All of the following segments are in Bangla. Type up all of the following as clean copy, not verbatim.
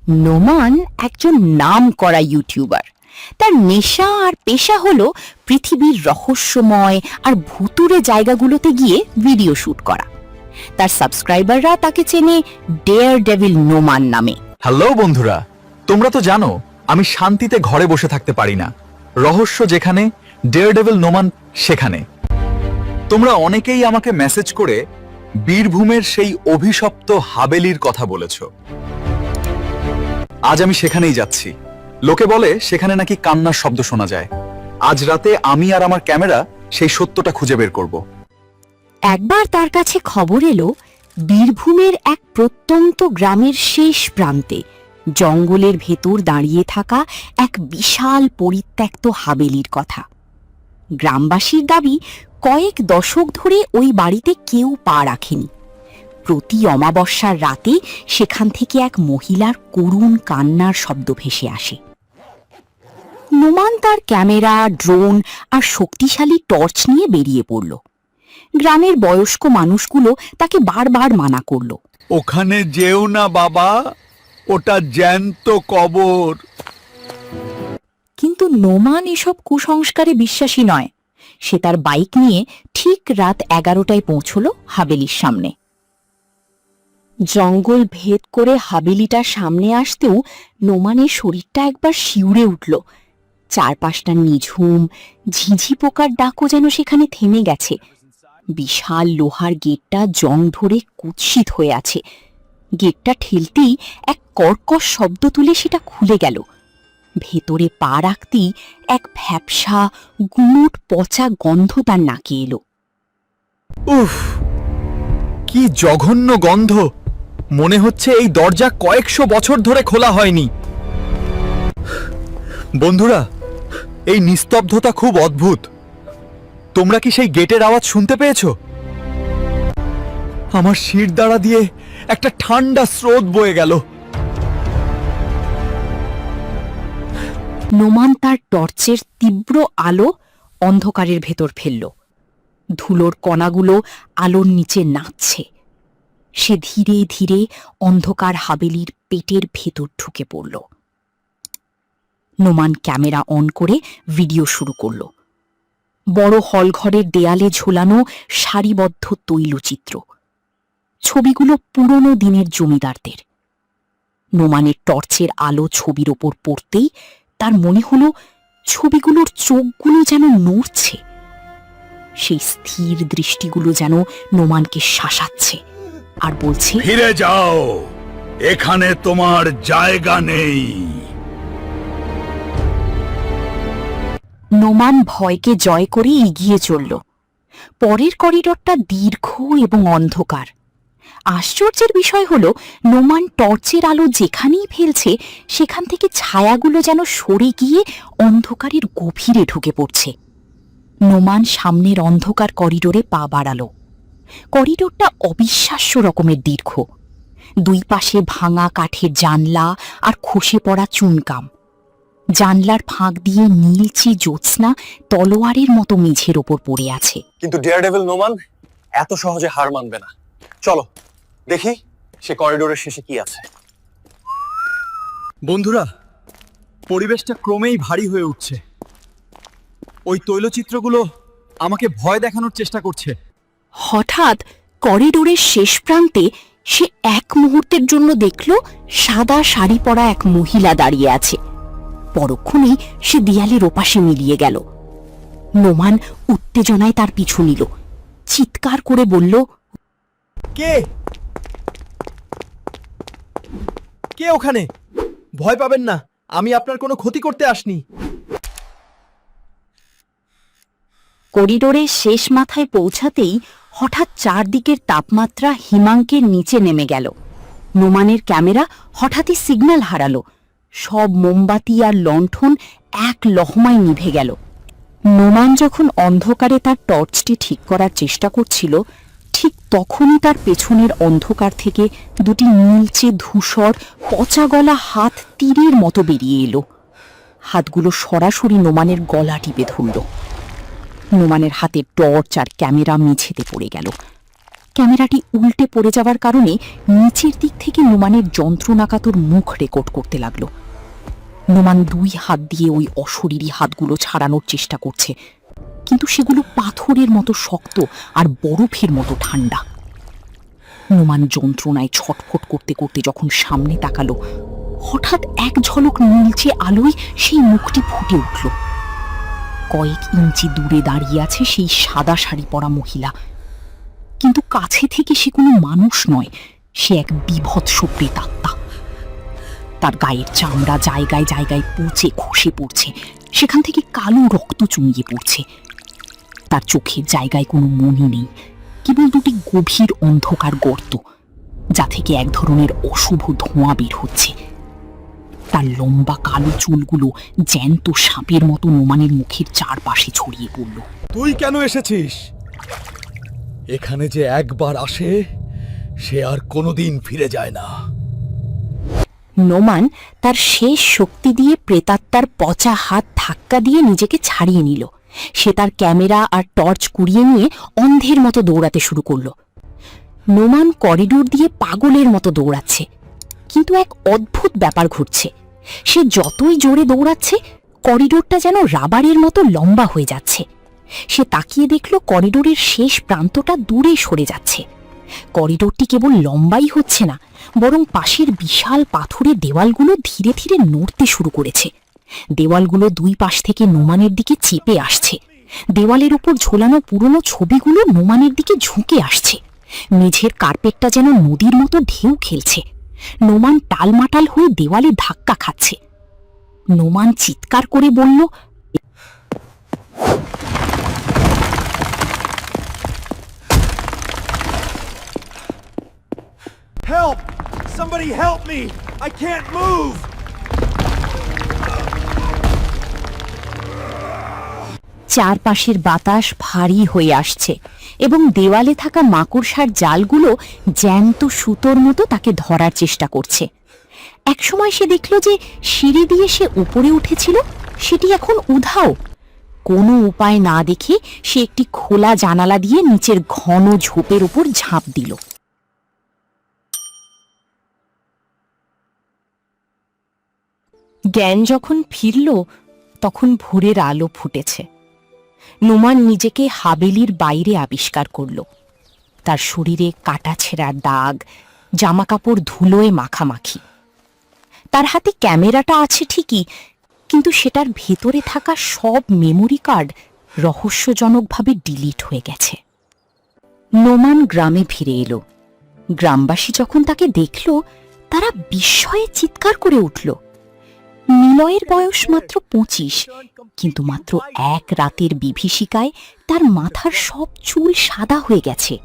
নোমান একজন নামকরা ইউটিউবার। তার নেশা আর পেশা হলো পৃথিবীর রহস্যময় আর ভুতুড়ে জায়গাগুলোতে গিয়ে ভিডিও শুট করা। তার সাবস্ক্রাইবাররা তাকে চেনে ডেয়ার ডেভিল নোমান নামে। হ্যালো বন্ধুরা, তোমরা তো জানো আমি শান্তিতে ঘরে বসে থাকতে পারি না। রহস্য যেখানে, ডেয়ার ডেভিল নোমান সেখানে। তোমরা অনেকেই আমাকে মেসেজ করে বীরভূমের সেই অভিশপ্ত হাবেলির কথা বলেছো। আজ আমি সেখানেই যাচ্ছি। লোকে বলে সেখানে নাকি কান্নার শব্দ শোনা যায়। আজ রাতে আমি আর আমার ক্যামেরা সেই সত্যটা খুঁজে বের করব। একবার তার কাছে খবর এলো বীরভূমের এক প্রত্যন্ত গ্রামের শেষ প্রান্তে জঙ্গলের ভেতর দাঁড়িয়ে থাকা এক বিশাল পরিত্যক্ত হাবেলির কথা। গ্রামবাসীর দাবি কয়েক দশক ধরে ওই বাড়িতে কেউ পা রাখেনি। প্রতি অমাবস্যার রাতে সেখান থেকে এক মহিলার করুণ কান্নার শব্দ ভেসে আসে। নোমান তার ক্যামেরা, ড্রোন আর শক্তিশালী টর্চ নিয়ে বেরিয়ে পড়ল। গ্রামের বয়স্ক মানুষগুলো তাকে বারবার মানা করল, ওখানে যেও না বাবা, ওটা জ্যান্ত কবর। কিন্তু নোমান এসব কুসংস্কারে বিশ্বাসী নয়। সে তার বাইক নিয়ে ঠিক রাত 11টায় পৌঁছল হাবেলির সামনে। জঙ্গল ভেদ করে হাবেলিটার সামনে আসতেও নোমানের শরীরটা একবার শিউরে উঠল। চারপাশটা নিঝুম, ঝিঝি পোকার ডাকও যেন সেখানে থেমে গেছে। বিশাল লোহার গেটটা জং ধরে কুৎসিত হয়ে আছে। গেটটা ঠেলতেই এক কর্কশ শব্দ তুলে সেটা খুলে গেল। ভেতরে পা রাখতেই এক ভ্যাপসা, গুমোট পচা গন্ধ তার নাকে এলো। উফ, কি জঘন্য গন্ধ! মনে হচ্ছে এই দরজা কয়েকশো বছর ধরে খোলা হয়নি। বন্ধুরা, এই নিস্তব্ধতা খুব অদ্ভুত। তোমরা কি সেই গেটের আওয়াজ শুনতে পেয়েছো? আমার শিরদাঁড়া দিয়ে একটা ঠান্ডা স্রোত বয়ে গেল। নোমান তার টর্চের তীব্র আলো অন্ধকারের ভেতর ফেলল। ধুলোর কণাগুলো আলোর নিচে নাচছে। সে ধীরে ধীরে অন্ধকার হাবেলির পেটের ভেতর ঢুকে পড়ল। নোমান ক্যামেরা অন করে ভিডিও শুরু করল। বড় হলঘরের দেয়ালে ঝোলানো সারিবদ্ধ তৈলচিত্র। ছবিগুলো পুরনো দিনের জমিদারদের। নোমানের টর্চের আলো ছবির ওপর পড়তেই তার মনে হলো ছবিগুলোর চোখগুলো যেন নড়ছে। সেই স্থির দৃষ্টিগুলো যেন নোমানকে শাসাচ্ছে আর বলছে, ফিরে যাও, এখানে তোমার জায়গা নেই। নোমান ভয়কে জয় করে এগিয়ে চলল। পরের করিডরটা দীর্ঘ এবং অন্ধকার। আশ্চর্যের বিষয় হল নোমান টর্চের আলো যেখানেই ফেলছে সেখান থেকে ছায়াগুলো যেন সরে গিয়ে অন্ধকারের গভীরে ঢুকে পড়ছে। নোমান সামনের অন্ধকার করিডোরে পা বাড়াল। করিডোরটা অবিশ্বাস্য রকমের দীর্ঘ। দুই পাশে ভাঙা কাঠের জানলা আর খসে পড়া চুনকাম। জানলার ফাঁক দিয়ে নীলচে জ্যোৎস্না তলোয়ারের মতো মেঝের ওপর পড়ে আছে। কিন্তু ডেয়ার ডেভিল নোমান এত সহজে হার মানবে না। চলো দেখি সে করিডোরের শেষে কি আছে। বন্ধুরা, পরিবেশটা ক্রমেই ভারী হয়ে উঠছে। ওই তৈলচিত্রগুলো আমাকে ভয় দেখানোর চেষ্টা করছে। হঠাৎ করিডোরের শেষ প্রান্তে সে এক মুহূর্তের জন্য দেখল সাদা শাড়ি পরা এক মহিলা দাঁড়িয়ে আছে। পরক্ষণেই সে দেয়ালের ওপাশে মিলিয়ে গেল। নোমান উত্তেজনায় তার পিছু নিল। চিৎকার করে বলল, কে কে ওখানে? ভয় পাবেন না, আমি আপনার কোনো ক্ষতি করতে আসনি। করিডোরের শেষ মাথায় পৌঁছাতেই হঠাৎ চারদিকের তাপমাত্রা হিমাঙ্কের নিচে নেমে গেল। নোমানের ক্যামেরা হঠাৎই সিগন্যাল হারালো। সব মোমবাতি আর লণ্ঠন এক লহমায় নিভে গেল। নোমান যখন অন্ধকারে তার টর্চটি ঠিক করার চেষ্টা করছিল, ঠিক তখনই তার পেছনের অন্ধকার থেকে দুটি নীলচে ধূসর পচা গলা হাত তীরের মতো বেরিয়ে এলো। হাতগুলো সরাসরি নোমানের গলা টিপে ধরল। নোমানের হাতে টর্চ আর ক্যামেরা মেঝেতে পড়ে গেল। ক্যামেরাটি উল্টে পড়ে যাওয়ার কারণে নিচের দিক থেকে নোমানের যন্ত্রণাকাতর মুখ রেকর্ড করতে লাগলো। নোমান 2 হাত দিয়ে ওই অশরীরী হাতগুলো ছাড়ানোর চেষ্টা করছে, কিন্তু সেগুলো পাথরের মতো শক্ত আর বরফের মতো ঠান্ডা। নোমান যন্ত্রণায় ছটফট করতে করতে যখন সামনে তাকালো, হঠাৎ এক ঝলক নীলচে আলোয় সেই মুখটি ফুটে উঠল। কয়েক ইঞ্চি দূরে দাঁড়িয়ে আছে সেই সাদা শাড়ি পরা মহিলা, কিন্তু কাছে থেকে সে কোনো মানুষ নয়, সে এক বীভৎস প্রেতাত্মা। তার গায়ের চামড়া জায়গায় জায়গায় পচে খসে পড়ছে, সেখান থেকে কালো রক্ত চুঁইয়ে পড়ছে। তার চোখের জায়গায় কোনো মনি নেই, কেবল 2টি গভীর অন্ধকার গর্ত, যা থেকে এক ধরনের অশুভ ধোঁয়া বের হচ্ছে। তার লম্বা কালো চুলগুলো জ্যান্ত সাপের মতো নোমানের মুখের চারপাশে ছড়িয়ে পড়ল। তুই কেন এসেছিস? এখানে যে একবার আসে সে আর কোনোদিন ফিরে যায় না। নোমান তার শেষ শক্তি দিয়ে প্রেতাত্মার পচা হাত ধাক্কা দিয়ে নিজেকে ছাড়িয়ে নিল। সে তার ক্যামেরা আর টর্চ কুড়িয়ে নিয়ে অন্ধের মতো দৌড়াতে শুরু করলো। নোমান করিডোর দিয়ে পাগলের মতো দৌড়াচ্ছে, কিন্তু এক অদ্ভুত ব্যাপার ঘটছে। সে যতই জোরে দৌড়াচ্ছে, করিডোরটা যেন রাবারের মতো লম্বা হয়ে যাচ্ছে। সে তাকিয়ে দেখল করিডোরের শেষ প্রান্তটা দূরে সরে যাচ্ছে। করিডোরটি কেবল লম্বাই হচ্ছে না, বরং পাশের বিশাল পাথরের দেওয়ালগুলো ধীরে ধীরে নড়তে শুরু করেছে। দেওয়ালগুলো 2 পাশ থেকে নোমানের দিকে চেপে আসছে। দেওয়ালের উপর ঝোলানো পুরনো ছবিগুলো নোমানের দিকে ঝুঁকে আসছে। মেঝের কার্পেটটা যেন নদীর মতো ঢেউ খেলছে। নোমান টালমাটাল হয়ে দেওয়ালে ধাক্কা খাচ্ছে। নোমান চিৎকার করে বলল, Help! Somebody help me! I can't move! চারপাশের বাতাস ভারী হয়ে আসছে এবং দেওয়ালে থাকা মাকড়সার জালগুলো জ্যান্ত সুতোর মতো তাকে ধরার চেষ্টা করছে। একসময় সে দেখল যে সিঁড়ি দিয়ে সে উপরে উঠেছিল সেটি এখন উধাও। কোনো উপায় না দেখে সে একটি খোলা জানালা দিয়ে নিচের ঘন ঝোপের উপর ঝাঁপ দিল। জ্ঞান যখন ফিরল, তখন ভোরের আলো ফুটেছে। নোমান নিজেকে হাবেলির বাইরে আবিষ্কার করল। তার শরীরে কাটা ছেঁড়ার দাগ, জামাকাপড় ধুলোয় মাখামাখি। তার হাতে ক্যামেরাটা আছে ঠিকই, কিন্তু সেটার ভেতরে থাকা সব মেমোরি কার্ড রহস্যজনকভাবে ডিলিট হয়ে গেছে। নোমান গ্রামে ফিরে এলো। গ্রামবাসী যখন তাকে দেখল, তারা বিস্ময়ে চিৎকার করে উঠল। নিলয়ের বয়স মাত্র 25, কিন্তু মাত্র এক রাতের বিভীষিকায় তার মাথার সব চুল সাদা হয়ে গেছে।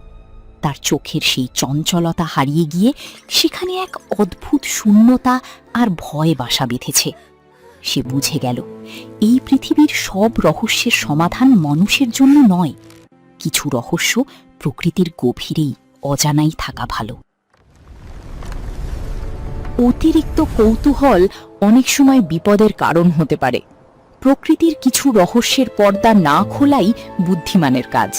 তার চোখের সেই চঞ্চলতা হারিয়ে গিয়ে সেখানে এক অদ্ভুত শূন্যতা আর ভয় বাসা বেঁধেছে। সে বুঝে গেল, এই পৃথিবীর সব রহস্যের সমাধান মানুষের জন্য নয়। কিছু রহস্য প্রকৃতির গভীরেই অজানাই থাকা ভালো। অতিরিক্ত কৌতূহল অনেক সময় বিপদের কারণ হতে পারে। প্রকৃতির কিছু রহস্যের পর্দা না খোলাই বুদ্ধিমানের কাজ।